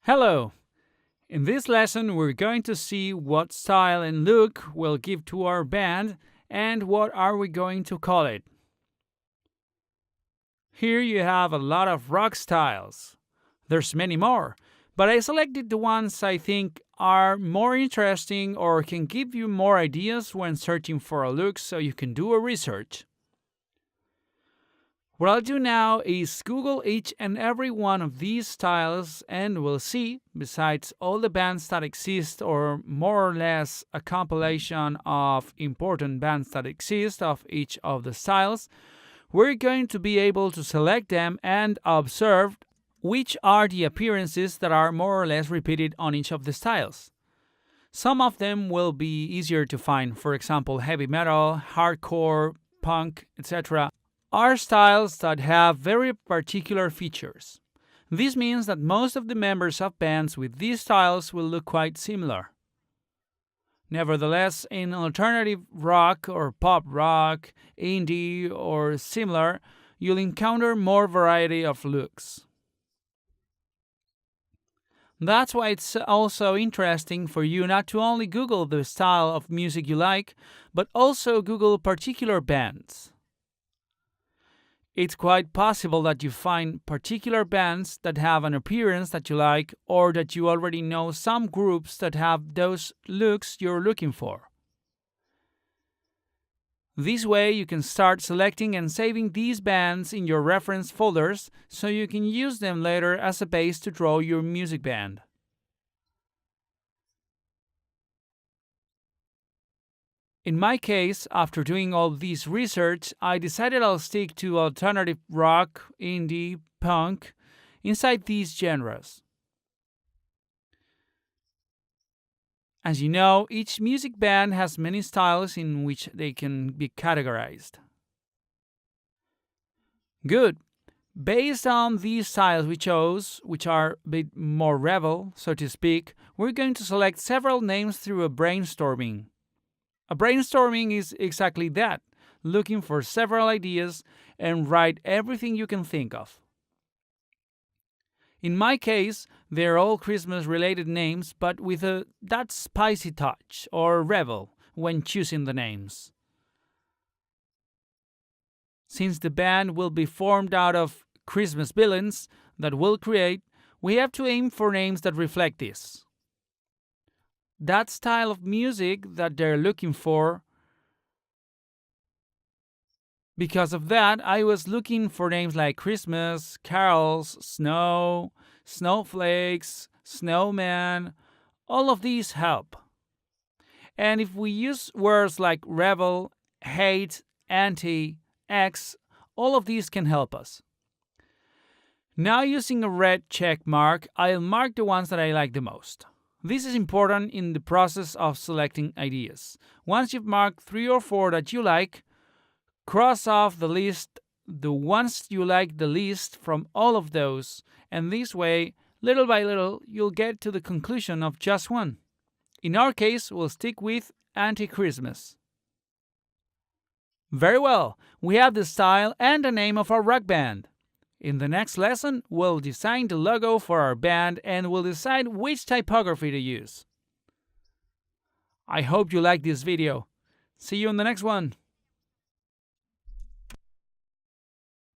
Hello! In this lesson, we're going to see what style and look we'll give to our band and what are we going to call it. Here you have a lot of rock styles. There's many more, but I selected the ones I think are more interesting or can give you more ideas when searching for a look so you can do a research. What I'll do now is Google each and every one of these styles and we'll see, besides all the bands that exist or more or less a compilation of important bands that exist of each of the styles, we're going to be able to select them and observe which are the appearances that are more or less repeated on each of the styles. Some of them will be easier to find, for example, heavy metal, hardcore, punk, etc. are styles that have very particular features. This means that most of the members of bands with these styles will look quite similar. Nevertheless, in alternative rock or pop rock, indie, or similar, you'll encounter more variety of looks. That's why it's also interesting for you not to only Google the style of music you like, but also Google particular bands. It's quite possible that you find particular bands that have an appearance that you like or that you already know some groups that have those looks you're looking for. This way you can start selecting and saving these bands in your reference folders so you can use them later as a base to draw your music band. In my case, after doing all this research, I decided I'll stick to alternative rock, indie, punk, inside these genres. As you know, each music band has many styles in which they can be categorized. Good. Based on these styles we chose, which are a bit more rebel, so to speak, we're going to select several names through a brainstorming. A brainstorming is exactly that, looking for several ideas and write everything you can think of. In my case, they're all Christmas-related names, but with that spicy touch or rebel when choosing the names. Since the band will be formed out of Christmas villains that we'll create, we have to aim for names that reflect this. That style of music that they're looking for. Because of that, I was looking for names like Christmas, carols, snow, snowflakes, snowman. All of these help. And if we use words like rebel, hate, anti, X, all of these can help us. Now using a red check mark, I'll mark the ones that I like the most. This is important in the process of selecting ideas. Once you've marked 3 or 4 that you like, cross off the list the ones you like the least from all of those, and this way, little by little, you'll get to the conclusion of just one. In our case, we'll stick with Antichristmas. Very well, we have the style and the name of our rock band. In the next lesson, we'll design the logo for our band and we'll decide which typography to use. I hope you liked this video. See you in the next one.